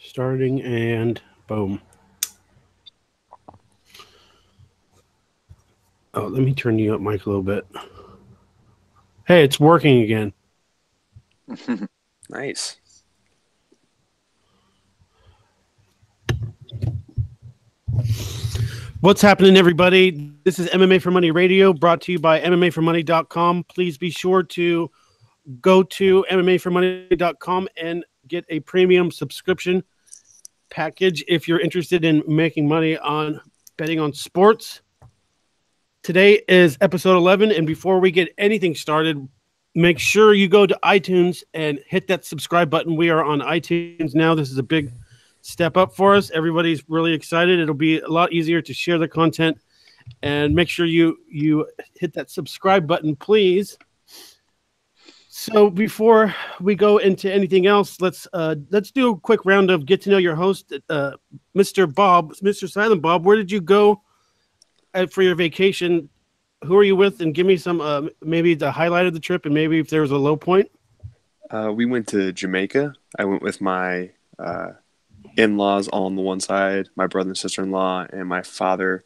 Starting and boom. Oh, let me turn you up, Mike, a little bit. Hey, it's working again. Nice. What's happening, everybody? This is MMA for Money Radio, brought to you by MMAformoney.com. Please be sure to go to MMAformoney.com and get a premium subscription package if you're interested in making money on betting on sports. Today is episode 11, and before we get anything started, make sure you go to iTunes and hit that subscribe button. We are on iTunes now. This is a big step up for us. Everybody's really excited. It'll be a lot easier to share the content, and make sure you hit that subscribe button, please. So before we go into anything else, let's do a quick round of get to know your host, Mr. Silent Bob. Where did you go for your vacation? Who are you with? And give me some maybe the highlight of the trip, and maybe if there was a low point. We went to Jamaica. I went with my in-laws all on the one side, my brother and sister-in-law, and my father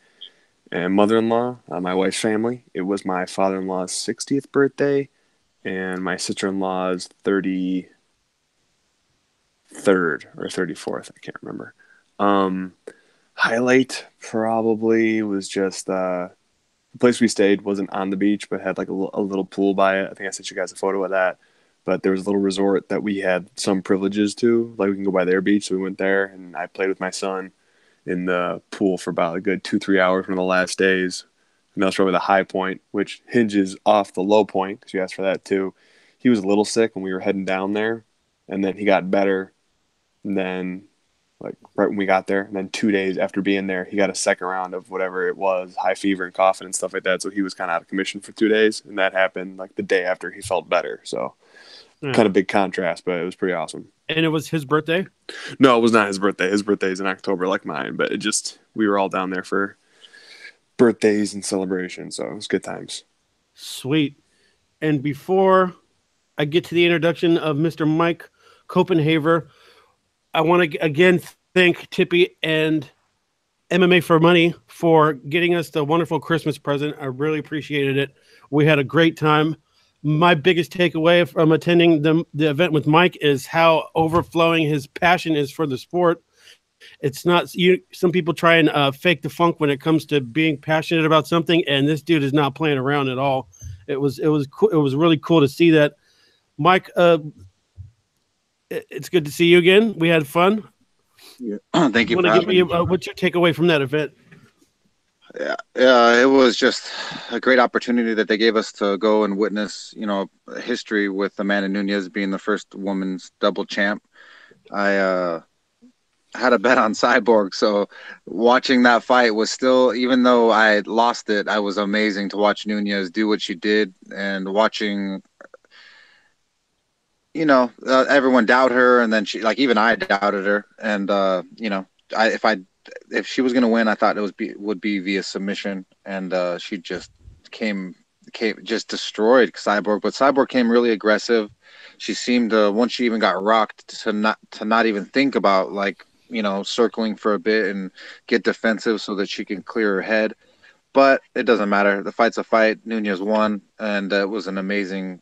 and mother-in-law, my wife's family. It was my father-in-law's 60th birthday and my sister-in-law's 33rd or 34th. I can't remember. Highlight probably was just the place we stayed wasn't on the beach, but had like a little pool by it. I think I sent you guys a photo of that. But there was a little resort that we had some privileges to. Like we can go by their beach, so we went there, and I played with my son in the pool for about a good 2-3 hours one of the last days. And that was probably the high point, which hinges off the low point, because you asked for that too. He was a little sick when we were heading down there, and then he got better. And then, like right when we got there, and then 2 days after being there, he got a second round of whatever it was, high fever and coughing and stuff like that. So he was kind of out of commission for 2 days, and that happened like the day after he felt better. So kind of big contrast, but it was pretty awesome. And it was his birthday? No, it was not his birthday. His birthday is in October like mine, but we were all down there for birthdays and celebrations, so it was good times. Sweet. And before I get to the introduction of Mr. Mike Copenhaver, I want to again thank Tippy and MMA for Money for getting us the wonderful Christmas present. I really appreciated it. We had a great time. My biggest takeaway from attending the event with Mike is how overflowing his passion is for the sport. It's not some people try and fake the funk when it comes to being passionate about something, and this dude is not playing around at all. It was cool. It was really cool to see that. Mike, it's good to see you again. We had fun. Yeah. Thank you. What's your takeaway from that event? Yeah, it was just a great opportunity that they gave us to go and witness, history with Amanda Nunes being the first women's double champ. I had a bet on Cyborg, so watching that fight was still, even though I lost it, I was amazing to watch Nunes do what she did, and watching, everyone doubt her, and then she, like, even I doubted her, and if she was going to win, I thought it would be via submission, and she just came just destroyed Cyborg. But Cyborg came really aggressive. She seemed to, once she even got rocked, to not even think about, like, circling for a bit and get defensive so that she can clear her head. But it doesn't matter. The fight's a fight. Nunes won, and it was an amazing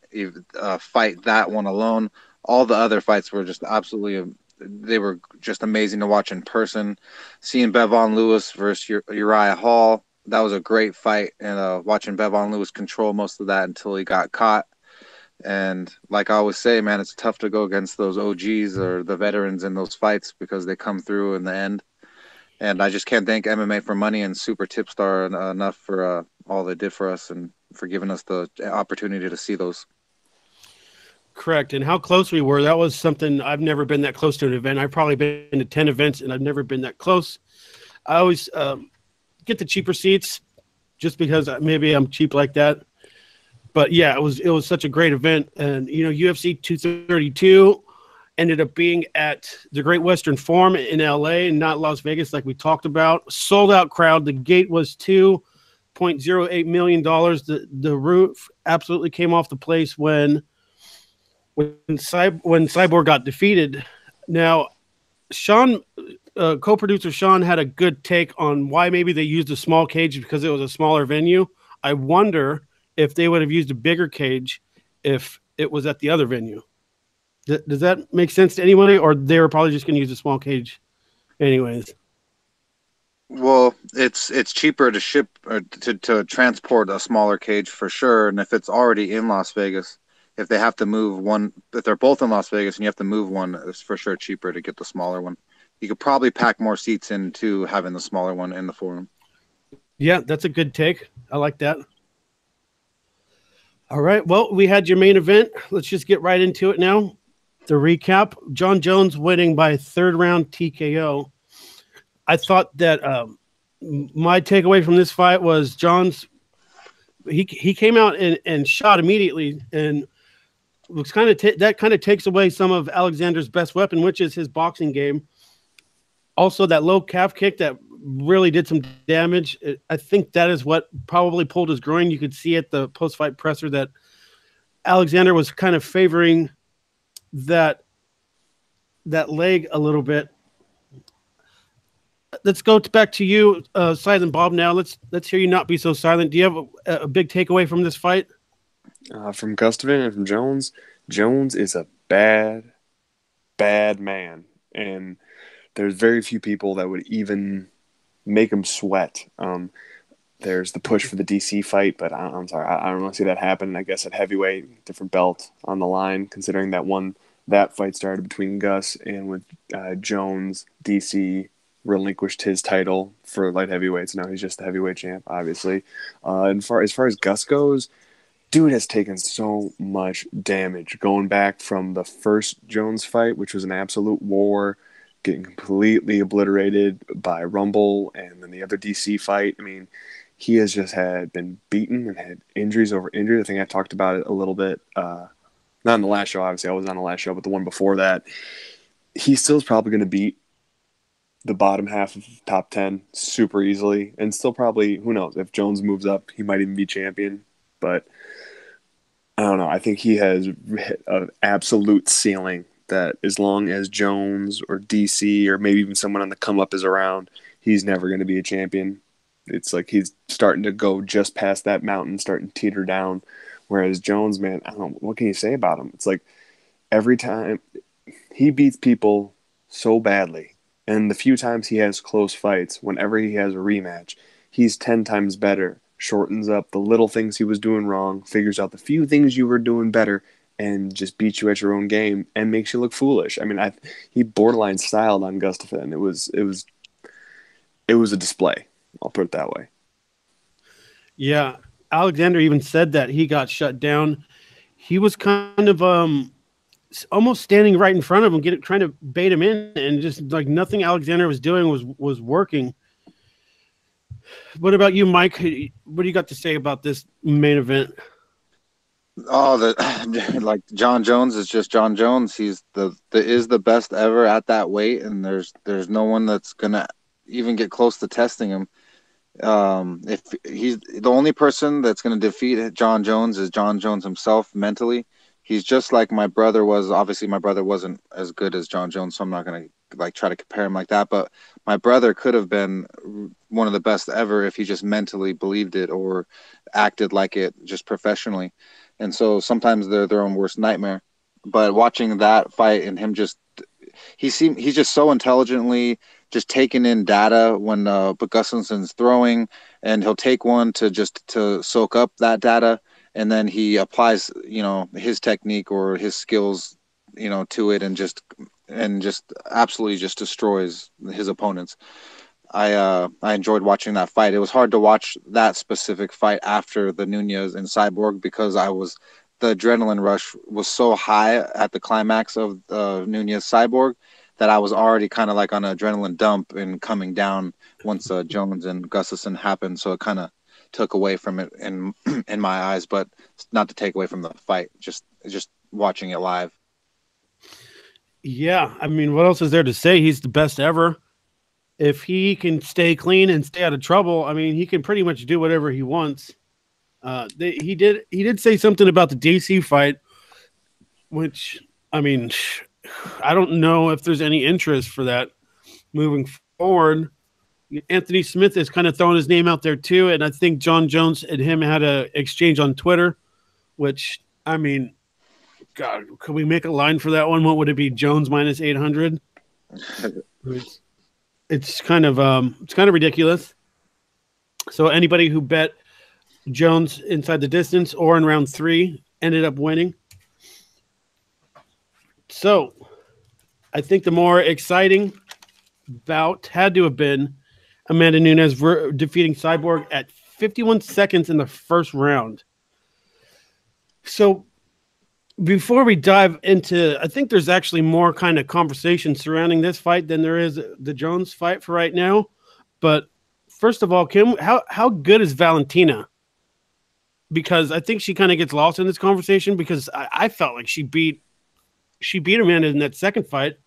fight. That one alone. All the other fights were just absolutely. They were just amazing to watch in person. Seeing Bevon Lewis versus Uriah Hall, that was a great fight. And watching Bevon Lewis control most of that until he got caught. And like I always say, man, it's tough to go against those OGs or the veterans in those fights because they come through in the end. And I just can't thank MMA for Money and Super Tipstar enough for all they did for us and for giving us the opportunity to see those. Correct. And how close we were, that was something. I've never been that close to an event. I've probably been to 10 events, and I've never been that close. I always get the cheaper seats just because maybe I'm cheap like that. But, yeah, it was such a great event. And, UFC 232 ended up being at the Great Western Forum in L.A. and not Las Vegas like we talked about. Sold-out crowd. The gate was $2.08 million. The roof absolutely came off the place when Cyborg got defeated. Now, Sean, co-producer Sean had a good take on why maybe they used a small cage because it was a smaller venue. I wonder if they would have used a bigger cage if it was at the other venue. Does that make sense to anybody, or they were probably just going to use a small cage anyways? Well, it's cheaper to ship or to transport a smaller cage for sure, and if it's already in Las Vegas, if they have to move one, if they're both in Las Vegas and you have to move one, it's for sure cheaper to get the smaller one. You could probably pack more seats into having the smaller one in the forum. Yeah, that's a good take. I like that. All right. Well, we had your main event. Let's just get right into it now. The recap: John Jones winning by third round TKO. I thought that my takeaway from this fight was John's. He came out and shot immediately, and looks kind of that kind of takes away some of Alexander's best weapon, which is his boxing game. Also, that low calf kick that really did some damage. I think that is what probably pulled his groin. You could see at the post-fight presser that Alexander was kind of favoring that leg a little bit. Let's go back to you, Silent Bob. Now let's hear you not be so silent. Do you have a big takeaway from this fight? From Gustafsson and from Jones. Jones is a bad man, and there's very few people that would even make him sweat. There's the push for the DC fight, but I'm sorry, I don't want to see that happen. I guess at heavyweight, different belt on the line, considering that fight started between Gus and with Jones. DC relinquished his title for light heavyweights. Now he's just the heavyweight champ, obviously. And as far as Gus goes, dude has taken so much damage going back from the first Jones fight, which was an absolute war, getting completely obliterated by Rumble, and then the other DC fight. I mean, he has just been beaten and had injuries over injuries. I think I talked about it a little bit, not on the last show, obviously. I was on the last show, but the one before that. He still is probably going to beat the bottom half of top 10 super easily, and still probably, who knows, if Jones moves up, he might even be champion. But I don't know. I think he has hit an absolute ceiling that as long as Jones or DC or maybe even someone on the come up is around, he's never going to be a champion. It's like he's starting to go just past that mountain, starting to teeter down. Whereas Jones, man, I don't know, what can you say about him? It's like every time he beats people so badly, and the few times he has close fights, whenever he has a rematch, he's 10 times better, shortens up the little things he was doing wrong, figures out the few things you were doing better, and just beats you at your own game and makes you look foolish. I mean, he borderline styled on Gustafsson. It was a display. I'll put it that way. Yeah, Alexander even said that he got shut down. He was kind of almost standing right in front of him, trying to bait him in, and just like nothing Alexander was doing was working. What about you, Mike? What do you got to say about this main event? Oh, like John Jones is just John Jones. He's the best ever at that weight, and there's no one that's gonna even get close to testing him. If he's the only person that's gonna defeat John Jones is John Jones himself mentally. He's just like my brother was. Obviously, my brother wasn't as good as John Jones, so I'm not gonna like try to compare him like that. But my brother could have been one of the best ever if he just mentally believed it or acted like it just professionally. And so sometimes they're their own worst nightmare. But watching that fight and him he's just so intelligently just taking in data when Gustafsson's throwing, and he'll take one to soak up that data, and then he applies, his technique or his skills, to it, and just absolutely just destroys his opponents. I enjoyed watching that fight. It was hard to watch that specific fight after the Nunez and Cyborg because the adrenaline rush was so high at the climax of Nunez Cyborg that I was already kind of like on an adrenaline dump and coming down once Jones and Gustafsson happened. So it kind of took away from it in my eyes, but not to take away from the fight. Just watching it live. Yeah, I mean, what else is there to say? He's the best ever. If he can stay clean and stay out of trouble, I mean, he can pretty much do whatever he wants. He did say something about the DC fight, which, I mean, I don't know if there's any interest for that moving forward. Anthony Smith is kind of throwing his name out there too, and I think John Jones and him had a exchange on Twitter, which I mean, God, could we make a line for that one? What would it be? Jones minus 800. It's kind of ridiculous. So anybody who bet Jones inside the distance or in round 3 ended up winning. So I think the more exciting bout had to have been Amanda Nunes defeating Cyborg at 51 seconds in the first round. So before we dive into, I think there's actually more kind of conversation surrounding this fight than there is the Jones fight for right now. But first of all, Kim, how good is Valentina? Because I think she kind of gets lost in this conversation because I felt like she beat Amanda in that second fight,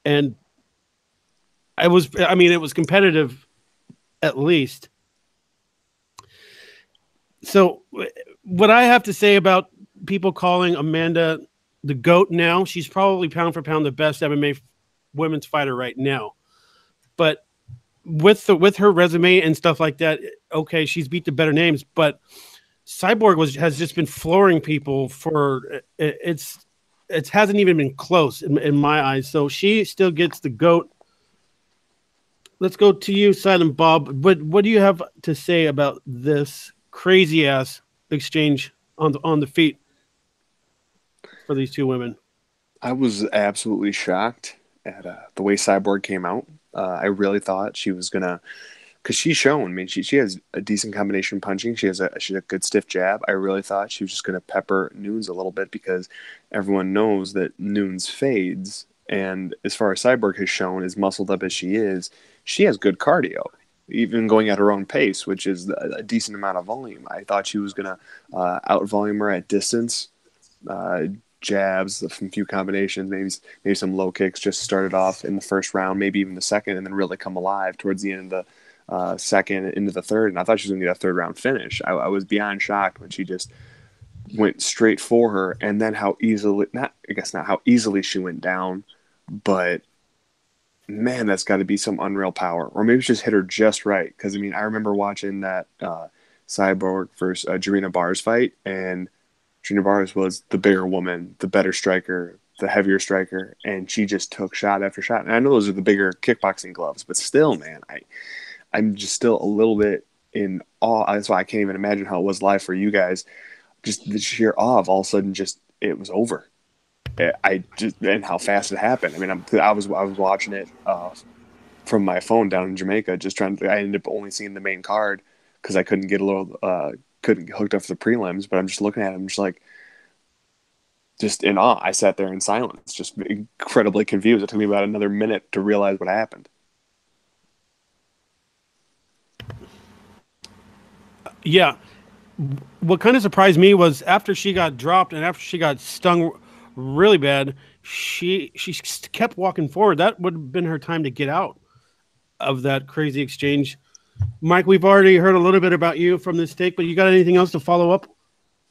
and it was competitive at least. So what I have to say about people calling Amanda the GOAT now, she's probably pound for pound the best MMA women's fighter right now. But with her resume and stuff like that, okay, she's beat the better names, but Cyborg has just been flooring people for it hasn't even been close in my eyes. So she still gets the GOAT. Let's go to you, Silent Bob. What do you have to say about this crazy ass exchange on the feet for these two women? I was absolutely shocked at the way Cyborg came out. I really thought she was gonna, because she's shown. I mean, she has a decent combination punching. She's a good stiff jab. I really thought she was just gonna pepper Nunes a little bit because everyone knows that Nunes fades. And as far as Cyborg has shown, as muscled up as she is, she has good cardio, even going at her own pace, which is a decent amount of volume. I thought she was going to out volume her at distance, jabs, a few combinations, maybe some low kicks, just started off in the first round, maybe even the second, and then really come alive towards the end of the second into the third. And I thought she was going to get a third round finish. I was beyond shocked when she just went straight for her, and then how easily she went down, but man, that's got to be some unreal power. Or maybe it's just hit her just right. Because, I mean, I remember watching that Cyborg versus Jarina Bars fight, and Jarina Bars was the bigger woman, the better striker, the heavier striker, and she just took shot after shot. And I know those are the bigger kickboxing gloves, but still, man, I'm just still a little bit in awe. That's why I can't even imagine how it was live for you guys. Just the sheer awe of all of a sudden just it was over. And how fast it happened. I mean, I was watching it from my phone down in Jamaica, just trying to. I ended up only seeing the main card because I couldn't get couldn't get hooked up for the prelims. But I'm just looking at him, just in awe. I sat there in silence, just incredibly confused. It took me about another minute to realize what happened. Yeah, what kind of surprised me was after she got dropped and after she got stung really bad, she kept walking forward. That would have been her time to get out of that crazy exchange. Mike, we've already heard a little bit about you from this take, but you got anything else to follow up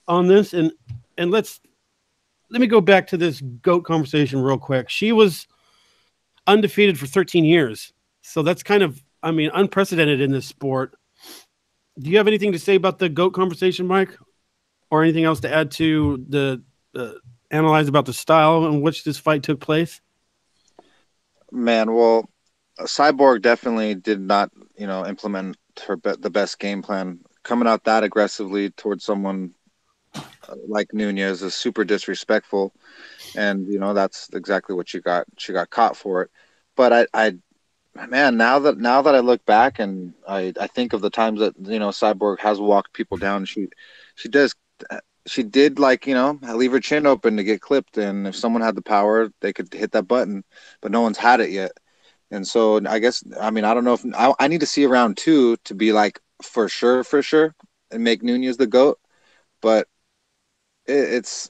on this? And let me go back to this GOAT conversation real quick. She was undefeated for 13 years. So that's kind of, I mean, unprecedented in this sport. Do you have anything to say about the GOAT conversation, Mike? Or anything else to add to the analyze about the style in which this fight took place? Man, well, Cyborg definitely did not, implement the best game plan. Coming out that aggressively towards someone like Nunez is super disrespectful, and that's exactly what she got. She got caught for it. But man, now that I look back and I think of the times that Cyborg has walked people down, she did leave her chin open to get clipped, and if someone had the power, they could hit that button, but no one's had it yet. And so I guess, I mean, I don't know if I need to see round 2 to be like for sure, and make Nunez the GOAT. But it's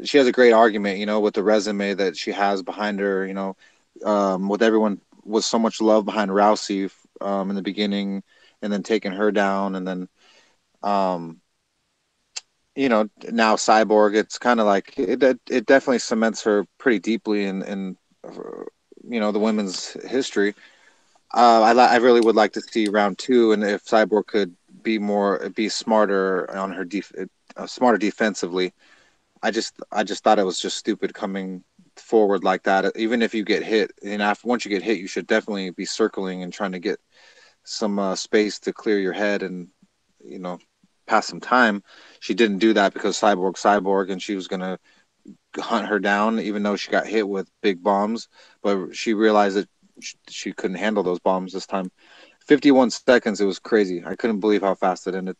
she has a great argument, with the resume that she has behind her, with everyone with so much love behind Rousey in the beginning, and then taking her down, and then now Cyborg, it's kind of like it definitely cements her pretty deeply in the women's history. I really would like to see round two, and if Cyborg could be smarter on smarter defensively. I just thought it was just stupid coming forward like that. Even if you get hit, and once you get hit, you should definitely be circling and trying to get some space to clear your head and you know pass some time. She didn't do that because Cyborg, and she was gonna hunt her down, even though she got hit with big bombs. But she realized that she couldn't handle those bombs this time. 51 seconds, it was crazy. I couldn't believe how fast it ended.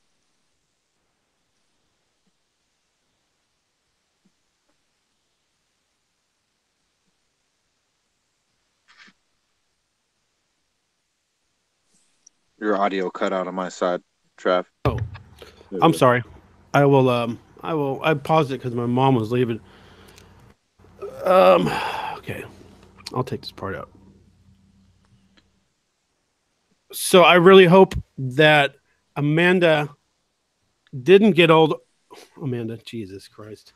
Your audio cut out on my side, Trav. Oh, I'm sorry. I will. I paused it because my mom was leaving. Okay, I'll take this part out. So I really hope that Amanda didn't get old. Amanda, Jesus Christ.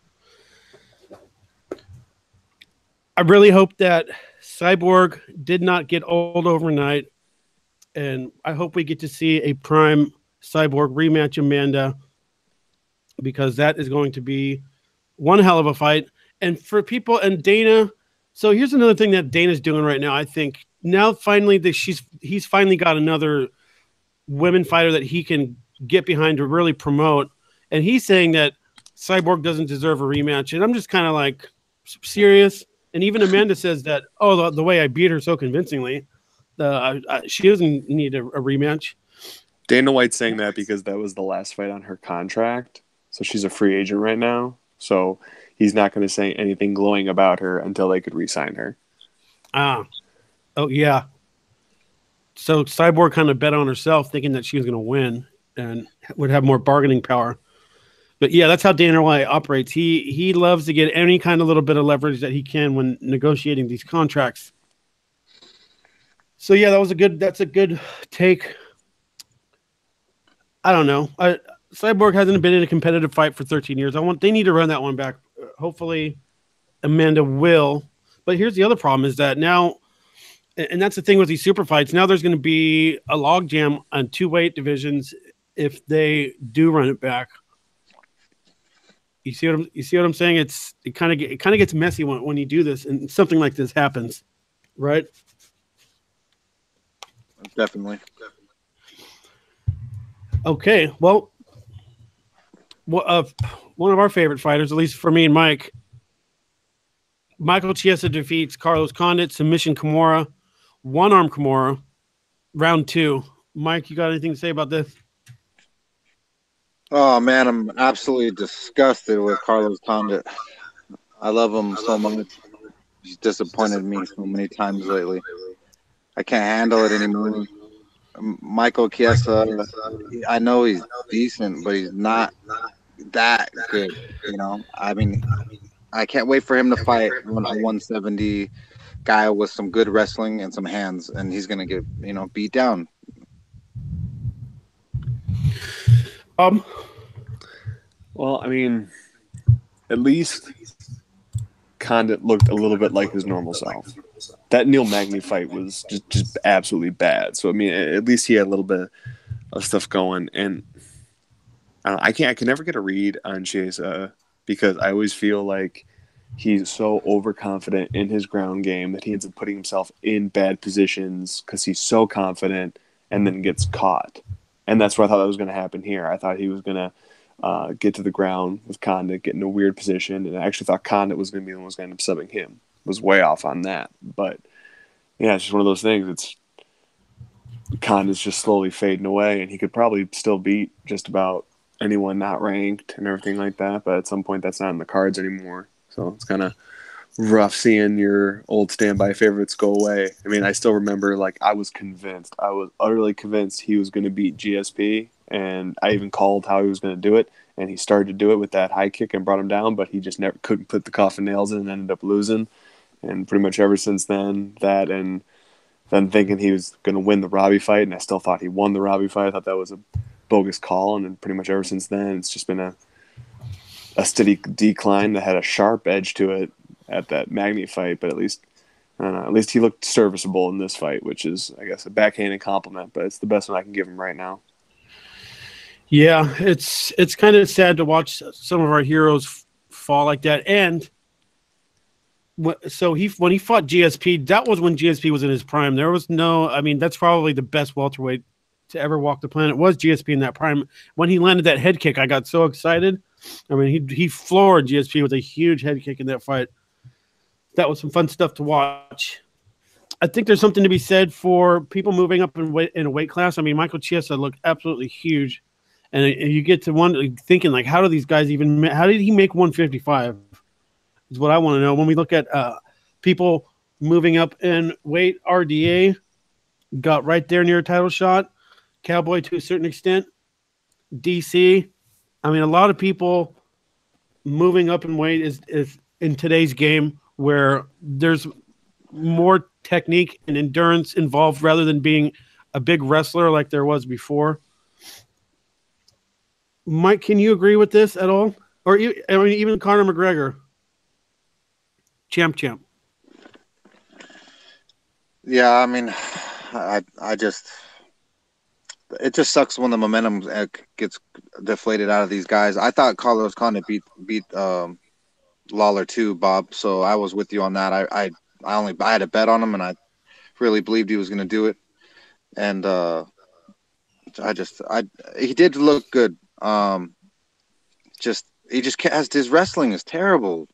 I really hope that Cyborg did not get old overnight. And I hope we get to see a prime Cyborg rematch Amanda, because that is going to be one hell of a fight. And for people and Dana, so here's another thing that Dana's doing right now. I think now finally that he's finally got another women fighter that he can get behind to really promote. And he's saying that Cyborg doesn't deserve a rematch. And I'm just kind of like, serious. And even Amanda says that, oh, the way I beat her so convincingly, she doesn't need a rematch. Dana White's saying that because that was the last fight on her contract. So she's a free agent right now. So he's not going to say anything glowing about her until they could re-sign her. Oh, yeah. So Cyborg kind of bet on herself, thinking that she was going to win and would have more bargaining power. But yeah, that's how Dana White operates. He loves to get any kind of little bit of leverage that he can when negotiating these contracts. So yeah, that's a good take. I don't know. Cyborg hasn't been in a competitive fight for 13 years. They need to run that one back. Hopefully Amanda will. But here's the other problem is that now, and that's the thing with these super fights, now there's going to be a logjam on two weight divisions if they do run it back. You see what I'm saying? It kind of gets messy when you do this and something like this happens, right? Definitely. Okay, well, one of our favorite fighters, at least for me and Mike, Michael Chiesa defeats Carlos Condit, submission Kimura, one-arm Kimura, round 2. Mike, you got anything to say about this? Oh man, I'm absolutely disgusted with Carlos Condit. I love him so much. He's disappointed me so many times lately. I can't handle it anymore. Michael Chiesa, I know he's decent, but he's not that good. I mean, I can't wait for him to fight a 170 guy with some good wrestling and some hands, and he's gonna get beat down. Well, I mean, at least Condit looked a little bit like his normal self. That Neil Magny fight was just absolutely bad. So I mean, at least he had a little bit of stuff going. And I can never get a read on Chiesa because I always feel like he's so overconfident in his ground game that he ends up putting himself in bad positions because he's so confident and then gets caught. And that's what I thought that was going to happen here. I thought he was going to get to the ground with Condit, get in a weird position, and I actually thought Condit was going to be the one who was going to end up subbing him. Was way off on that. But, yeah, it's just one of those things. It's Condit's just slowly fading away, and he could probably still beat just about anyone not ranked and everything like that, but at some point that's not in the cards anymore. So it's kind of rough seeing your old standby favorites go away. I mean, I still remember, I was utterly convinced he was going to beat GSP, and I even called how he was going to do it, and he started to do it with that high kick and brought him down, but he just never couldn't put the coffin nails in and ended up losing. And pretty much ever since then, that and then thinking he was going to win the Robbie fight, and I still thought he won the Robbie fight. I thought that was a bogus call, and then pretty much ever since then, it's just been a a steady decline that had a sharp edge to it at that Magny fight, but at least I don't know. At least he looked serviceable in this fight, which is, I guess, a backhanded compliment, but it's the best one I can give him right now. Yeah, it's kind of sad to watch some of our heroes fall like that. And so when he fought GSP, that was when GSP was in his prime. There was no, I mean, that's probably the best welterweight to ever walk the planet was GSP in that prime. When he landed that head kick, I got so excited. I mean, he floored GSP with a huge head kick in that fight. That was some fun stuff to watch. I think there's something to be said for people moving up in a weight class. I mean, Michael Chiesa looked absolutely huge. And you get to thinking, like, how do these guys how did he make 155? Is what I want to know. When we look at people moving up in weight, RDA got right there near a title shot. Cowboy to a certain extent. DC. I mean, a lot of people moving up in weight is in today's game where there's more technique and endurance involved rather than being a big wrestler like there was before. Mike, can you agree with this at all? Or I mean, even Conor McGregor, champ. Yeah, I mean, I just it just sucks when the momentum gets deflated out of these guys. I thought Carlos Condit beat Lawler too, Bob. So I was with you on that. I had a bet on him, and I really believed he was going to do it. And he did look good. He just has his wrestling is terrible.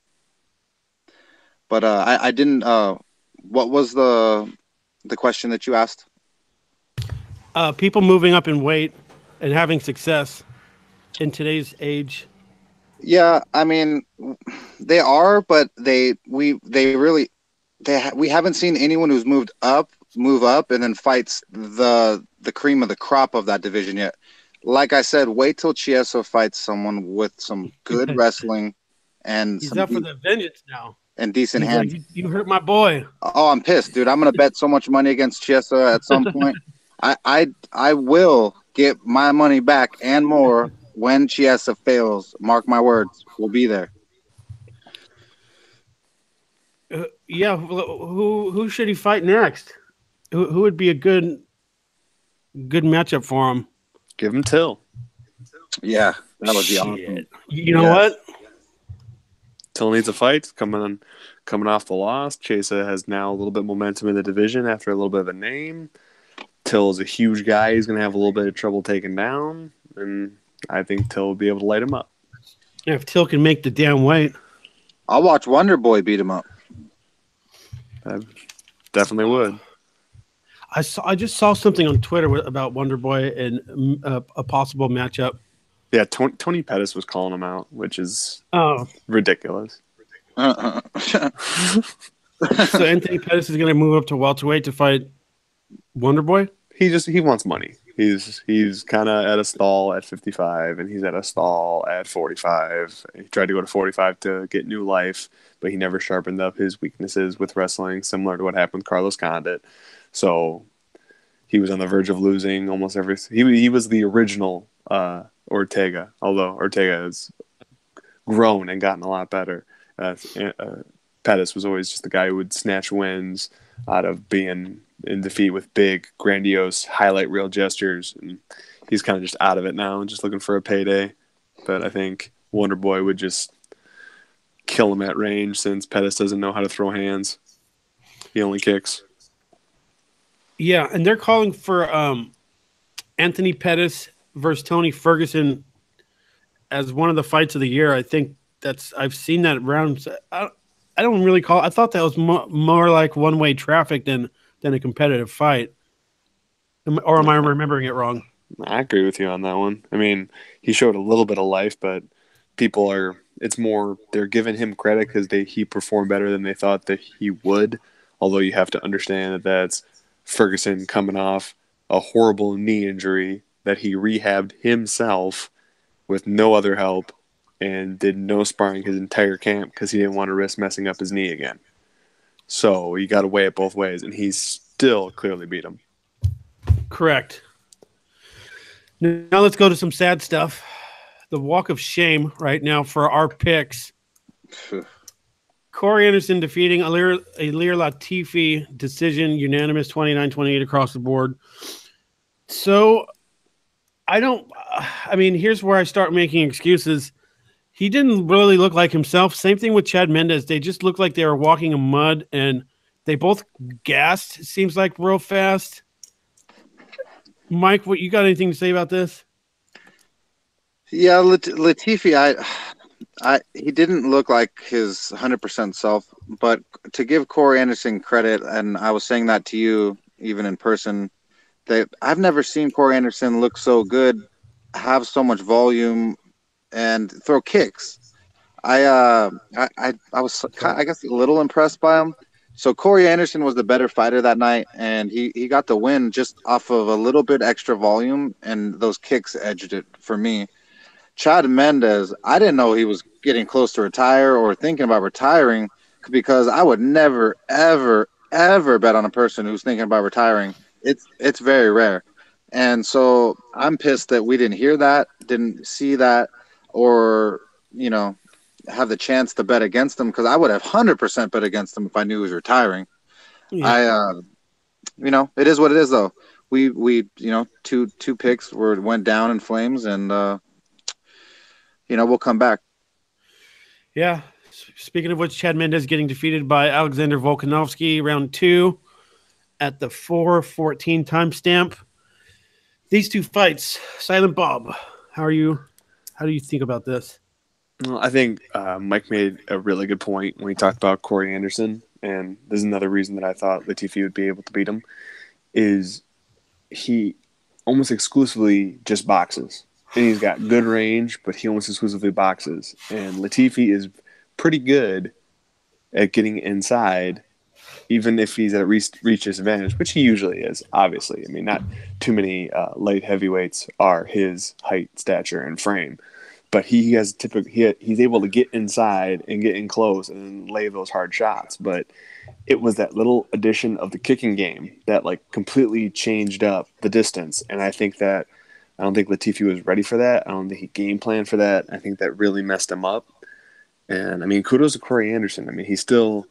But I didn't. What was the question that you asked? People moving up in weight and having success in today's age. Yeah, I mean, they are, but we haven't seen anyone who's move up, and then fights the cream of the crop of that division yet. Like I said, wait till Chiesa fights someone with some good wrestling and he's up for the vengeance now. And decent hands. Like, you hurt my boy. Oh, I'm pissed, dude. I'm gonna bet so much money against Chiesa at some point. I will get my money back and more when Chiesa fails. Mark my words, we'll be there. Yeah, who should he fight next? Who would be a good matchup for him? Give him Till. Yeah, that would be awesome. You know what? Till needs a fight. Coming off the loss. Chiesa has now a little bit of momentum in the division after a little bit of a name. Till is a huge guy. He's going to have a little bit of trouble taking down, and I think Till will be able to light him up. Yeah, if Till can make the damn weight. I'll watch Wonder Boy beat him up. I definitely would. I just saw something on Twitter about Wonder Boy and a possible matchup. Yeah, Tony Pettis was calling him out, which is ridiculous. So Anthony Pettis is going to move up to welterweight to fight Wonder Boy? He wants money. He's kind of at a stall at 55, and he's at a stall at 45. He tried to go to 45 to get new life, but he never sharpened up his weaknesses with wrestling, similar to what happened with Carlos Condit. So he was on the verge of losing almost everything. He was the original Ortega, although Ortega has grown and gotten a lot better. Pettis was always just the guy who would snatch wins out of being in defeat with big, grandiose highlight reel gestures. And he's kind of just out of it now and just looking for a payday. But I think Wonder Boy would just kill him at range since Pettis doesn't know how to throw hands. He only kicks. Yeah, and they're calling for Anthony Pettis versus Tony Ferguson as one of the fights of the year. I think I've seen that around. I don't really call. I thought that was more like one-way traffic than a competitive fight. Or am I remembering it wrong? I agree with you on that one. I mean, he showed a little bit of life, but they're giving him credit because he performed better than they thought that he would. Although you have to understand that that's Ferguson coming off a horrible knee injury that he rehabbed himself with no other help and did no sparring his entire camp because he didn't want to risk messing up his knee again. So you got to weigh it both ways, and he still clearly beat him. Correct. Now let's go to some sad stuff. the walk of shame right now for our picks. Corey Anderson defeating Alir Latifi, decision, unanimous 29-28 across the board. So I mean, here's where I start making excuses. He didn't really look like himself. Same thing with Chad Mendes. They just looked like they were walking in mud, and they both gassed, it seems like, real fast. Mike, what you got anything to say about this? Yeah, Latifi, he didn't look like his 100% self. But to give Corey Anderson credit, and I was saying that to you even in person, that I've never seen Corey Anderson look so good, have so much volume, and throw kicks. I was I guess a little impressed by him. So Corey Anderson was the better fighter that night, and he got the win just off of a little bit extra volume, and those kicks edged it for me. Chad Mendes, I didn't know he was getting close to retire or thinking about retiring because I would never, ever, ever bet on a person who's thinking about retiring. It's very rare. And so I'm pissed that we didn't hear that, didn't see that, or, you know, have the chance to bet against him because I would have 100% bet against him if I knew he was retiring. Yeah. It is what it is, though. We two picks went down in flames, and we'll come back. Yeah. Speaking of which, Chad Mendes getting defeated by Alexander Volkanovski, round 2 at the 4:14 timestamp. These two fights, Silent Bob, how do you think about this? Well, I think Mike made a really good point when he talked about Corey Anderson, and there's another reason that I thought Latifi would be able to beat him, is he almost exclusively just boxes. And he's got good range, but he almost exclusively boxes. And Latifi is pretty good at getting inside, even if he's at reach disadvantage, which he usually is, obviously. I mean, not too many light heavyweights are his height, stature, and frame. But he's able to get inside and get in close and lay those hard shots. But it was that little addition of the kicking game that like completely changed up the distance. And I don't think Latifi was ready for that. I don't think he game planned for that. I think that really messed him up. And I mean, kudos to Corey Anderson. I mean, I still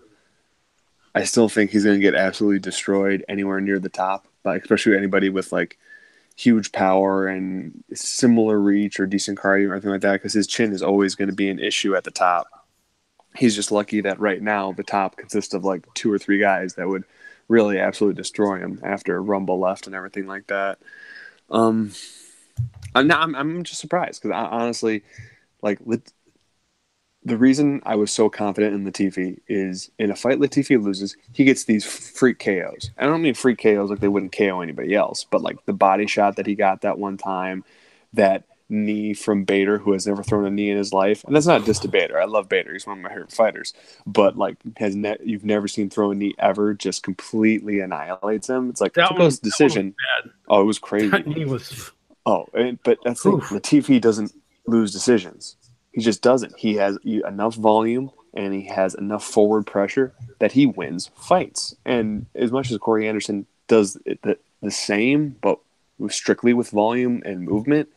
think he's going to get absolutely destroyed anywhere near the top, but especially anybody with like huge power and similar reach or decent cardio or anything like that, because his chin is always going to be an issue at the top. He's just lucky that right now the top consists of like 2 or 3 guys that would really absolutely destroy him after Rumble left and everything like that. I'm just surprised because honestly, like the reason I was so confident in Latifi is in a fight Latifi loses, he gets these freak KOs. I don't mean freak KOs like they wouldn't KO anybody else, but like the body shot that he got that one time, that knee from Bader, who has never thrown a knee in his life. And that's not just to Bader. I love Bader. He's one of my favorite fighters. But like you've never seen throw a knee ever, just completely annihilates him. It's like a close decision. Oh, it was crazy. That knee was... but that's it. Latifi doesn't lose decisions. He just doesn't. He has enough volume and he has enough forward pressure that he wins fights. And as much as Corey Anderson does the same, but strictly with volume and movement,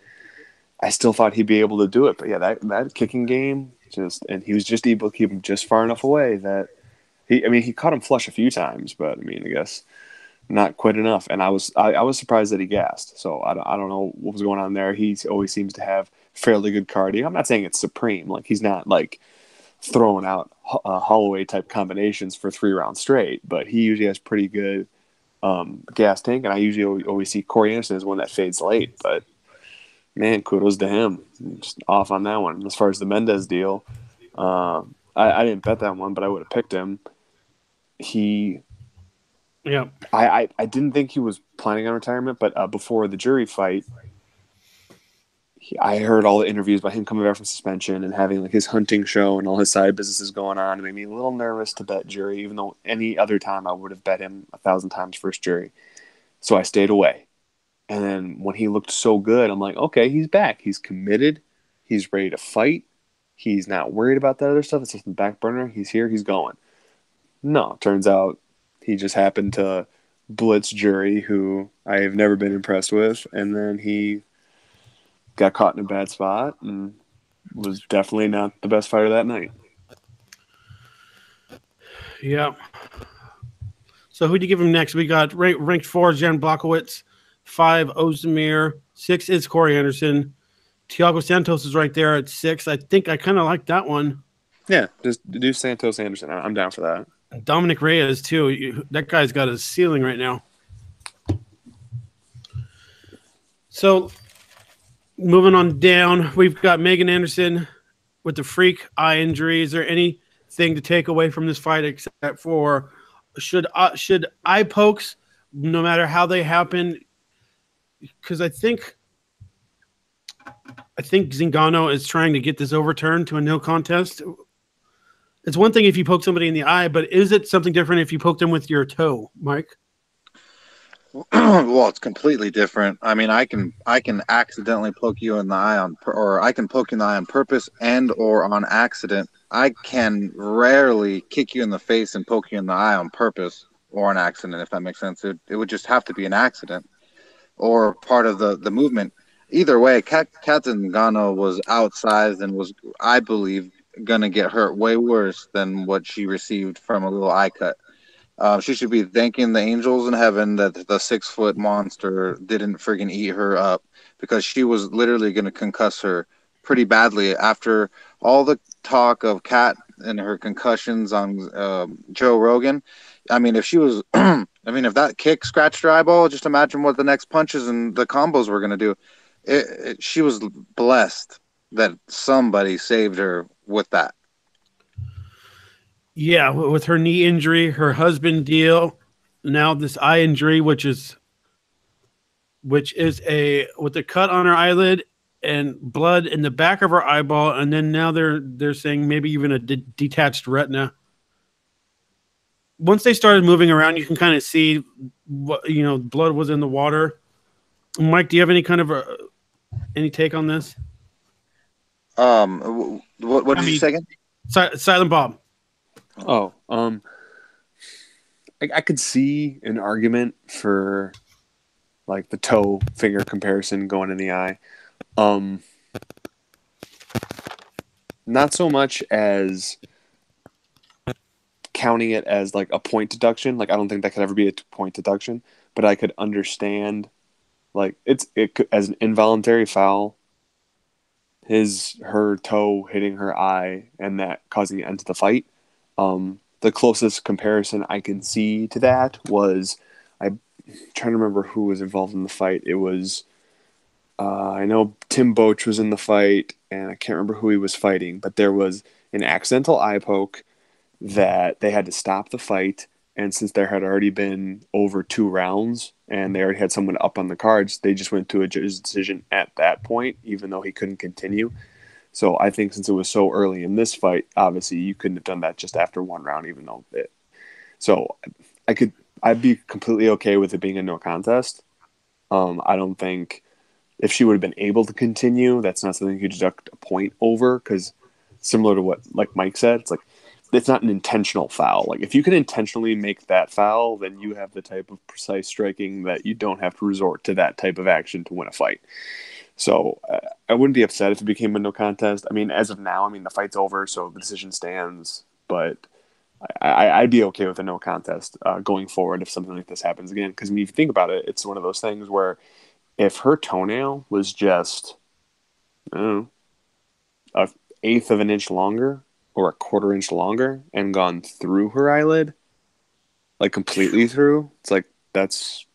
I still thought he'd be able to do it. But yeah, that kicking game and he was just able to keep him just far enough away that he caught him flush a few times, but I guess not quite enough. And I was surprised that he gassed. So I don't know what was going on there. He always seems to have fairly good cardio. I'm not saying it's supreme. Like he's not like throwing out Holloway type combinations for 3 rounds straight, but he usually has pretty good gas tank. And I usually always see Corey Anderson as one that fades late, but man, kudos to him. Just off on that one. As far as the Mendes deal, I didn't bet that one, but I would have picked him. Yeah. I didn't think he was planning on retirement, but before the jury fight, I heard all the interviews about him coming back from suspension and having like his hunting show and all his side businesses going on. It made me a little nervous to bet jury, even though any other time I would have bet him 1,000 times first jury. So I stayed away. And then when he looked so good, I'm like, okay, he's back. He's committed. He's ready to fight. He's not worried about that other stuff. It's just the back burner. He's here. He's going. No, turns out he just happened to blitz jury, who I have never been impressed with. And then he got caught in a bad spot and was definitely not the best fighter that night. Yeah. So who do you give him next? We got ranked 4, Jan Blachowicz, 5, Ozdemir, 6 is Corey Anderson. Thiago Santos is right there at 6. I think I kind of like that one. Yeah, just do Santos Anderson. I'm down for that. Dominic Reyes, too. That guy's got a ceiling right now. So moving on down, we've got Megan Anderson with the freak eye injury. Is there anything to take away from this fight except for should eye pokes, no matter how they happen? Because I think Zingano is trying to get this overturned to a no contest. It's one thing if you poke somebody in the eye, but is it something different if you poke them with your toe, Mike? Well, it's completely different. I mean, I can accidentally poke you in the eye or I can poke you in the eye on purpose and or on accident. I can rarely kick you in the face and poke you in the eye on purpose or an accident, if that makes sense. It would just have to be an accident or part of the movement. Either way, Kat Zingano was outsized and was, I believe, gonna get hurt way worse than what she received from a little eye cut. She should be thanking the angels in heaven that the 6-foot monster didn't friggin' eat her up, because she was literally going to concuss her pretty badly after all the talk of Kat and her concussions on Joe Rogan. I mean, if she was, if that kick scratched her eyeball, just imagine what the next punches and the combos were going to do. She was blessed that somebody saved her with that. Yeah, with her knee injury, her husband deal, now this eye injury, which is a with a cut on her eyelid and blood in the back of her eyeball, and then now they're saying maybe even a detached retina. Once they started moving around, you can kind of see what blood was in the water. Mike, do you have any kind of any take on this? What did you say again? Silent Bob. Oh, I could see an argument for like the toe finger comparison going in the eye. Not so much as counting it as like a point deduction. Like I don't think that could ever be a point deduction, but I could understand like as an involuntary foul. Her toe hitting her eye and that causing an end to the fight. The closest comparison I can see to that was I'm trying to remember who was involved in the fight. It was I know Tim Boach was in the fight, and I can't remember who he was fighting, but there was an accidental eye poke that they had to stop the fight, and since there had already been over 2 rounds and they already had someone up on the cards, they just went to a judge's decision at that point, even though he couldn't continue. So I think since it was so early in this fight, obviously you couldn't have done that just after 1 round, even though it. So I'd be completely okay with it being a no contest. I don't think if she would have been able to continue, that's not something you could deduct a point over, because similar to what like Mike said, it's not an intentional foul. Like if you can intentionally make that foul, then you have the type of precise striking that you don't have to resort to that type of action to win a fight. So I wouldn't be upset if it became a no contest. I mean, as of now, the fight's over, so the decision stands. But I'd be okay with a no contest going forward if something like this happens again. Because if you think about it, it's one of those things where if her toenail was just, I don't know, 1/8 of an inch longer or a 1/4 inch longer and gone through her eyelid, like completely through, it's like that's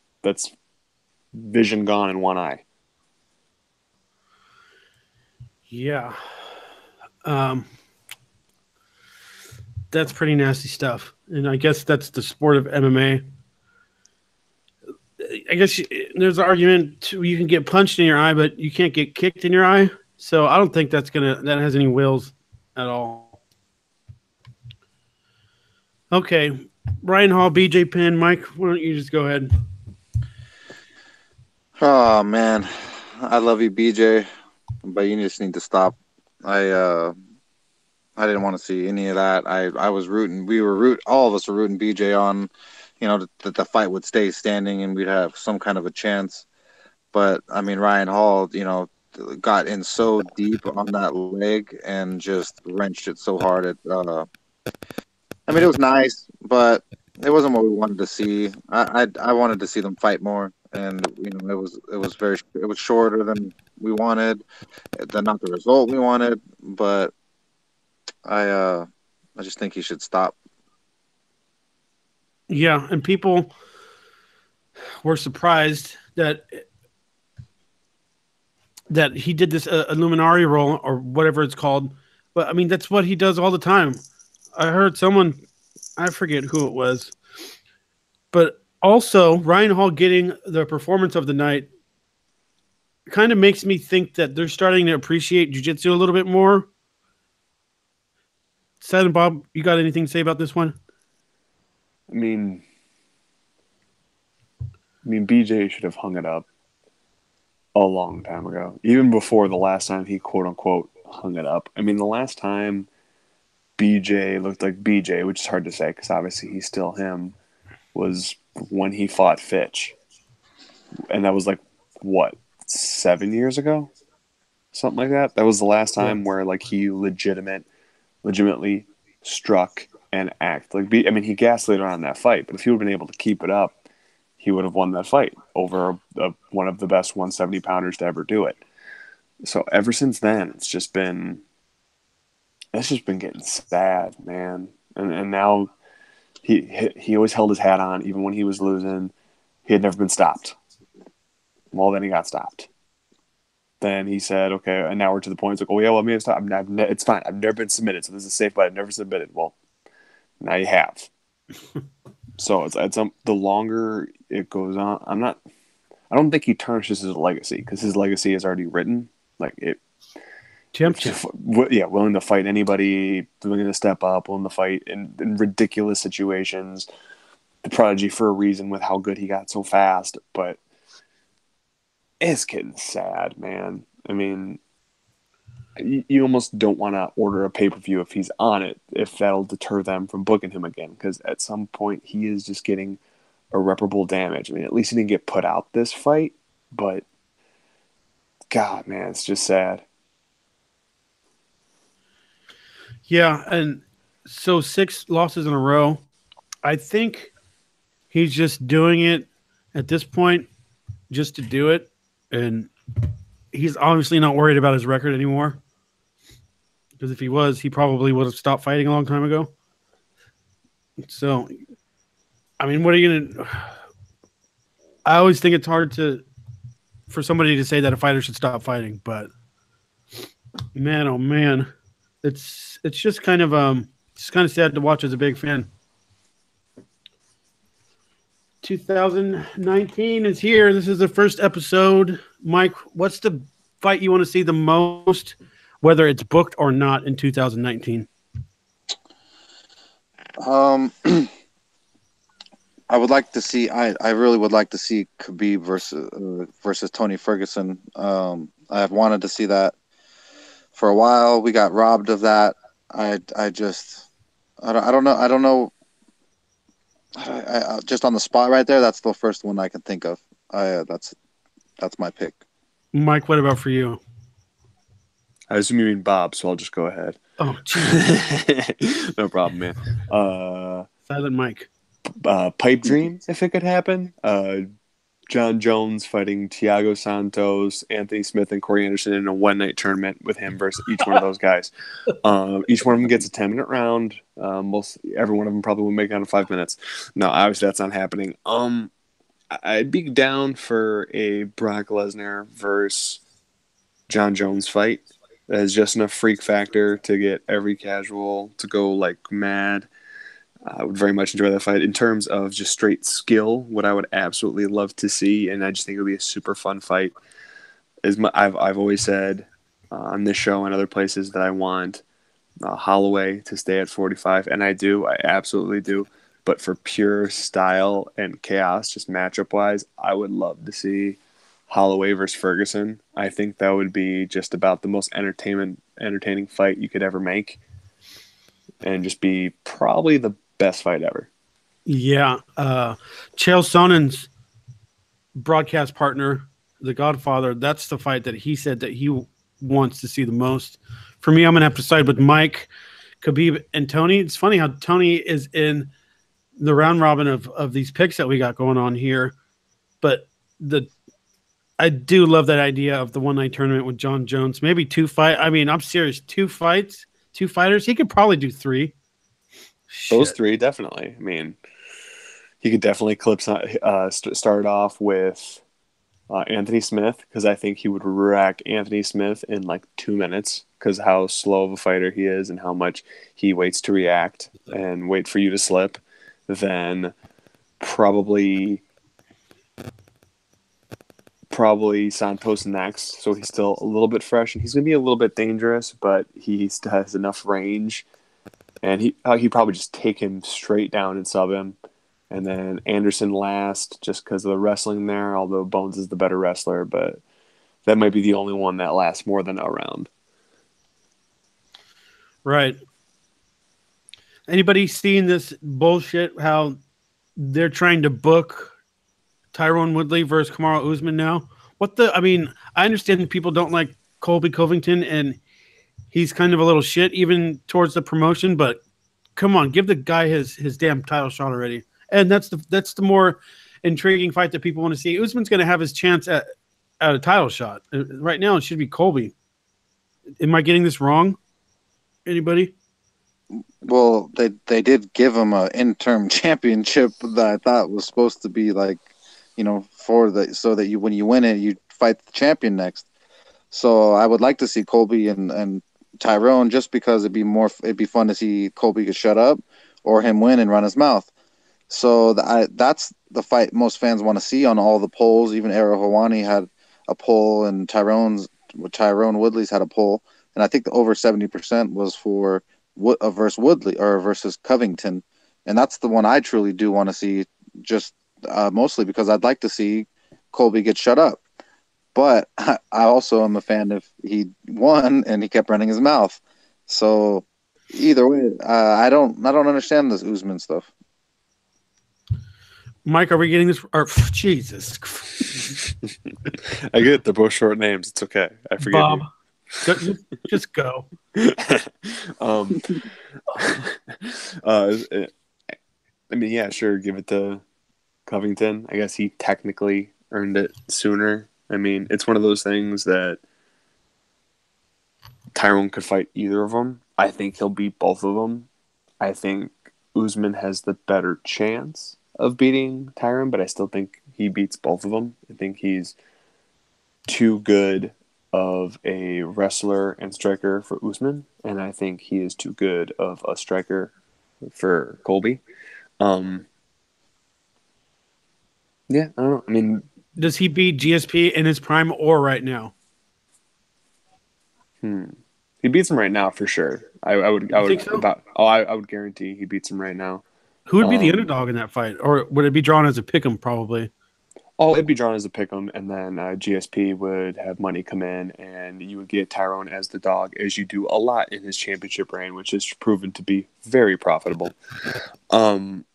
vision gone in one eye. Yeah. That's pretty nasty stuff. And I guess that's the sport of MMA. I guess there's an argument you can get punched in your eye, but you can't get kicked in your eye. So I don't think that has any wheels at all. Okay. Ryan Hall, BJ Penn, Mike, why don't you just go ahead? Oh man, I love you, BJ, but you just need to stop. I didn't want to see any of that. I was rooting. All of us were rooting BJ on, that the fight would stay standing and we'd have some kind of a chance. But I mean, Ryan Hall, got in so deep on that leg and just wrenched it so hard. I mean, it was nice, but it wasn't what we wanted to see. I wanted to see them fight more, and it was shorter than we wanted, than not the result we wanted. But I uh I just think he should stop. Yeah, and people were surprised that he did this Illuminati role or whatever it's called. But I mean, that's what he does all the time. I heard someone, I forget who it was, but also Ryan Hall getting the performance of the night kind of makes me think that they're starting to appreciate jiu-jitsu a little bit more. Silent Bob, you got anything to say about this one? I mean, BJ should have hung it up a long time ago, even before the last time he quote unquote hung it up. I mean, the last time BJ looked like BJ, which is hard to say because obviously he's still him, was when he fought Fitch, and that was like what 7 years ago, something like that. That was the last time where like he legitimately struck and act like. I mean, he gaslit on that fight, but if he would have been able to keep it up, he would have won that fight over one of the best 170 pounders to ever do it. So ever since then, it's just been getting sad, man. And now he always held his hat on, even when he was losing. He had never been stopped. Well, then he got stopped. Then he said, okay, and now we're to the point. It's like, oh yeah, well, I mean, it's fine. I've never been submitted, so this is safe, but I've never submitted. Well, now you have. So it's the longer it goes on, I don't think he tarnishes his legacy because his legacy is already written. Like it, willing to fight anybody, willing to step up, willing to fight in ridiculous situations. The prodigy for a reason with how good he got so fast, but it's getting sad, man. I mean, you almost don't want to order a pay-per-view if he's on it, if that'll deter them from booking him again, because at some point he is just getting irreparable damage. I mean, at least he didn't get put out this fight, but God, man, it's just sad. Yeah, and so 6 losses in a row. I think he's just doing it at this point just to do it, and he's obviously not worried about his record anymore. Because if he was, he probably would have stopped fighting a long time ago. So, I mean, what are you going to... I always think it's hard for somebody to say that a fighter should stop fighting, but man, oh man, it's just kind of sad to watch as a big fan. 2019 is here. This is the first episode. Mike, what's the fight you want to see the most, whether it's booked or not, in 2019? I would like to see. I really would like to see Khabib versus Tony Ferguson. I've wanted to see that for a while. We got robbed of that. I don't know. I just on the spot right there. That's the first one I can think of. That's my pick. Mike, what about for you? I assume you mean Bob, so I'll just go ahead. Oh, geez. No problem, man. Silent Mike. Pipe dream, if it could happen. John Jones fighting Thiago Santos, Anthony Smith, and Corey Anderson in a one-night tournament with him versus each one of those guys. Each one of them gets a 10-minute round. Every one of them probably will make it out in 5 minutes. No, obviously that's not happening. I'd be down for a Brock Lesnar versus John Jones fight. That is just enough freak factor to get every casual to go like mad. I would very much enjoy that fight. In terms of just straight skill, what I would absolutely love to see, and I just think it would be a super fun fight, is I've always said on this show and other places that I want Holloway to stay at 45, and I do. I absolutely do. But for pure style and chaos, just matchup-wise, I would love to see Holloway versus Ferguson. I think that would be just about the most entertaining fight you could ever make, and just be probably the best fight ever. Yeah. Chael Sonnen's broadcast partner the Godfather, that's the fight that he said that he wants to see the most. For me, I'm gonna have to side with Mike, Khabib, and Tony. It's funny how Tony is in the round robin of these picks that we got going on here, but the I do love that idea of the one night tournament with John Jones. Maybe two fight. I mean, I'm serious. Two fights, two fighters. He could probably do three. Those Shit. three, definitely. I mean, he could definitely start off with Anthony Smith, because I think he would wreck Anthony Smith in like 2 minutes, because how slow of a fighter he is and how much he waits to react and wait for you to slip. Then probably Santos next, so he's still a little bit fresh, and he's going to be a little bit dangerous, but he still has enough range, and he probably just take him straight down and sub him. And then Anderson last, just because of the wrestling there, although Bones is the better wrestler, but that might be the only one that lasts more than a round. Right. Anybody seen this bullshit, how they're trying to book Tyrone Woodley versus Kamaru Usman now? I mean, I understand that people don't like Colby Covington, and he's kind of a little shit even towards the promotion, but come on, give the guy his damn title shot already. And that's the more intriguing fight that people want to see. Usman's going to have his chance at a title shot. Right now, it should be Colby. Am I getting this wrong? Anybody? Well, they did give him an interim championship that I thought was supposed to be like, so that when you win it, you fight the champion next. So I would like to see Colby and Tyrone, just because it'd be fun to see Colby get shut up or him win and run his mouth. So that's the fight most fans want to see on all the polls. Even Ariel Helwani had a poll, and Tyrone Woodley's had a poll, and I think the over 70% was for versus Woodley or versus Covington, and that's the one I truly do want to see. Just mostly because I'd like to see Colby get shut up, but I also am a fan if he won and he kept running his mouth. So either way, I don't understand this Usman stuff. Mike, are we getting this? Or Jesus, I get it. They're both short names. It's okay. I forgive Bob, you. just go. I mean, yeah, sure. Give it to Covington. I guess he technically earned it sooner. I mean, it's one of those things that Tyrone could fight either of them. I think he'll beat both of them. I think Usman has the better chance of beating Tyrone, but I still think he beats both of them. I think he's too good of a wrestler and striker for Usman, and I think he is too good of a striker for Colby. Yeah, I don't know. I mean, does he beat GSP in his prime or right now? He beats him right now for sure. I would think so? I would guarantee he beats him right now. Who would be the underdog in that fight, or would it be drawn as a pick'em? Probably. Oh, it'd be drawn as a pick'em, and then GSP would have money come in, and you would get Tyrone as the dog, as you do a lot in his championship reign, which has proven to be very profitable. In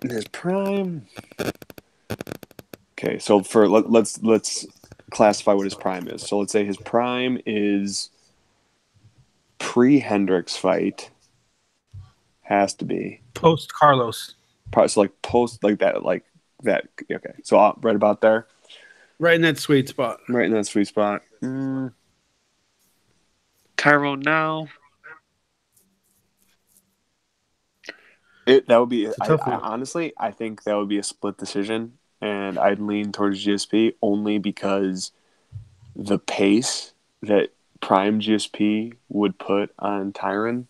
his prime. Okay, so let's classify what his prime is. So let's say his prime is pre-Hendricks fight. Has to be Post Carlos. probably so like post like that. Okay, so right about there, Right in that sweet spot. right in that sweet spot. Tyrone now. That would be. I honestly, I think that would be a split decision, and I'd lean towards GSP only because the pace that prime GSP would put on Tyrone,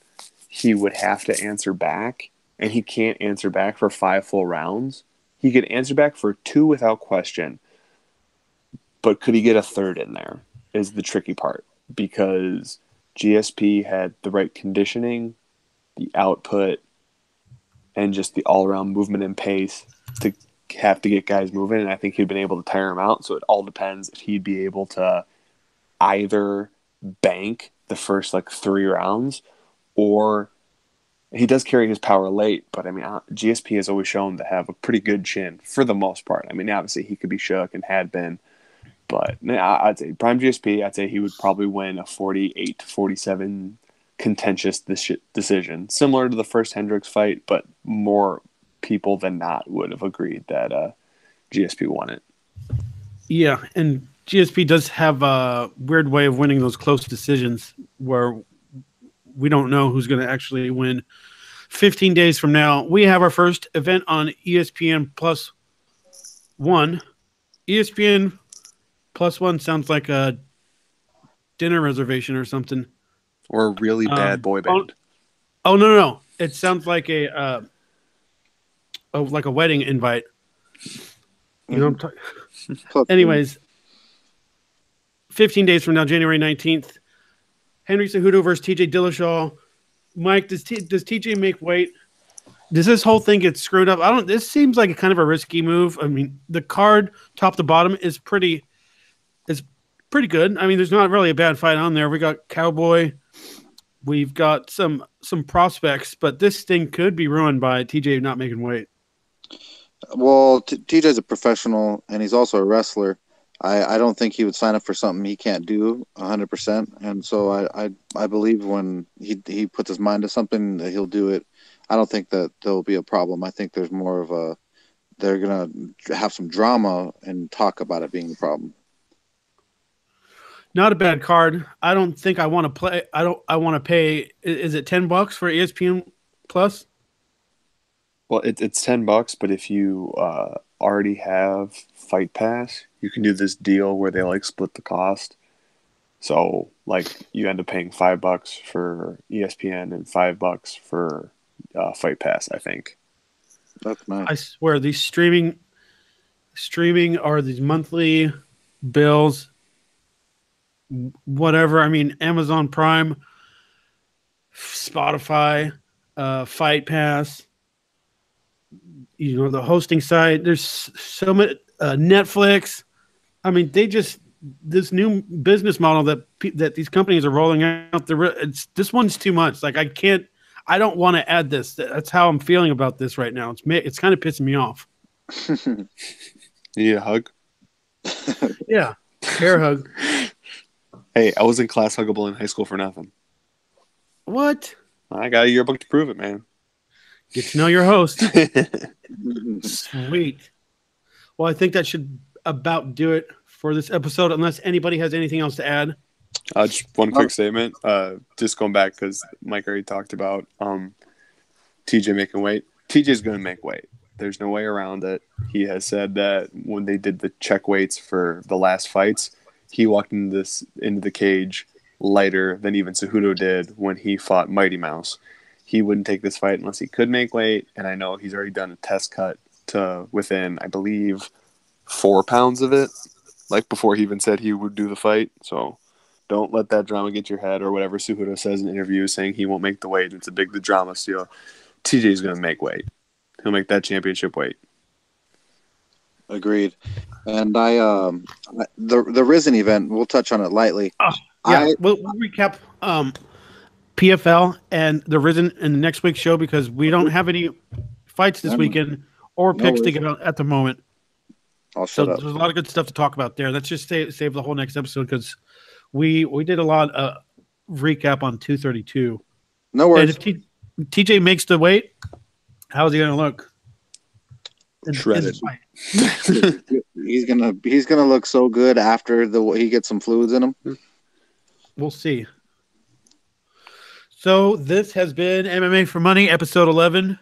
he would have to answer back, and he can't answer back for 5 full rounds. He could answer back for 2 without question, but could he get a third in there is the tricky part, because GSP had the right conditioning, the output, and just the all-around movement and pace to have to get guys moving, and I think he'd been able to tire him out, so it all depends if he'd be able to either bank the first 3 rounds or He does carry his power late, but I mean, GSP has always shown to have a pretty good chin for the most part. I mean, obviously he could be shook and had been, but I'd say prime GSP. I'd say he would probably win a 48-47 contentious decision, similar to the first Hendricks fight, but more people than not would have agreed that GSP won it. Yeah, and GSP does have a weird way of winning those close decisions where we don't know who's going to actually win. 15 days from now, we have our first event on ESPN Plus One. ESPN Plus One sounds like a dinner reservation or something. Or a really bad boy band. Oh no! It sounds like a wedding invite. You know what I'm talking. Anyways, 15 days from now, January 19th, Henry Cejudo versus TJ Dillashaw. Mike, does TJ make weight? Does this whole thing get screwed up? This seems like a kind of a risky move. I mean, the card top to bottom is pretty good. I mean, there's not really a bad fight on there. We got Cowboy. We've got some prospects, but this thing could be ruined by TJ not making weight. Well, TJ's a professional, and he's also a wrestler. I don't think he would sign up for something he can't do 100%. And so I believe when he puts his mind to something that he'll do it. I don't think that there'll be a problem. I think there's more of they're going to have some drama and talk about it being a problem. Not a bad card. I don't think I want to play. I want to pay. Is it $10 for ESPN Plus? Well, it's $10, but if you already have Fight Pass, you can do this deal where they like split the cost. So like you end up paying $5 for ESPN and $5 for Fight Pass. I think. That's nice. I swear these streaming are these monthly bills. Whatever. I mean, Amazon Prime, Spotify, Fight Pass. You know, the hosting site. There's so much. Netflix. I mean, this new business model that these companies are rolling out. This one's too much. Like I don't want to add this. That's how I'm feeling about this right now. It's kind of pissing me off. You need a hug? Yeah, bear hug. Hey, I was in class huggable in high school for nothing. What? I got a yearbook to prove it, man. Get to know your host. Sweet. Well, I think that should about do it for this episode, unless anybody has anything else to add. Just one quick statement. Just going back because Mike already talked about TJ making weight. TJ's going to make weight. There's no way around it. He has said that when they did the check weights for the last fights, he walked into the cage lighter than even Cejudo did when he fought Mighty Mouse. He wouldn't take this fight unless he could make weight, and I know he's already done a test cut to within, I believe, 4 pounds of it, like before he even said he would do the fight. So don't let that drama get your head, or whatever Cejudo says in interviews saying he won't make the weight. It's the drama steal. TJ's going to make weight. He'll make that championship weight. Agreed. And the Risen event, we'll touch on it lightly. We'll recap PFL and the Risen in the next week's show because we don't have any fights this weekend or picks to get out at the moment. I'll shut up. There's a lot of good stuff to talk about there. Let's just save the whole next episode because we did a lot of recap on 232. No worries. And if TJ makes the weight, how's he going to look? Shredded. He's gonna look so good after he gets some fluids in him. We'll see. So this has been MMA for Money, episode 11,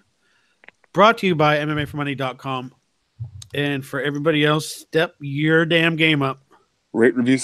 brought to you by MMAformoney.com. And for everybody else, step your damn game up. Rate, review,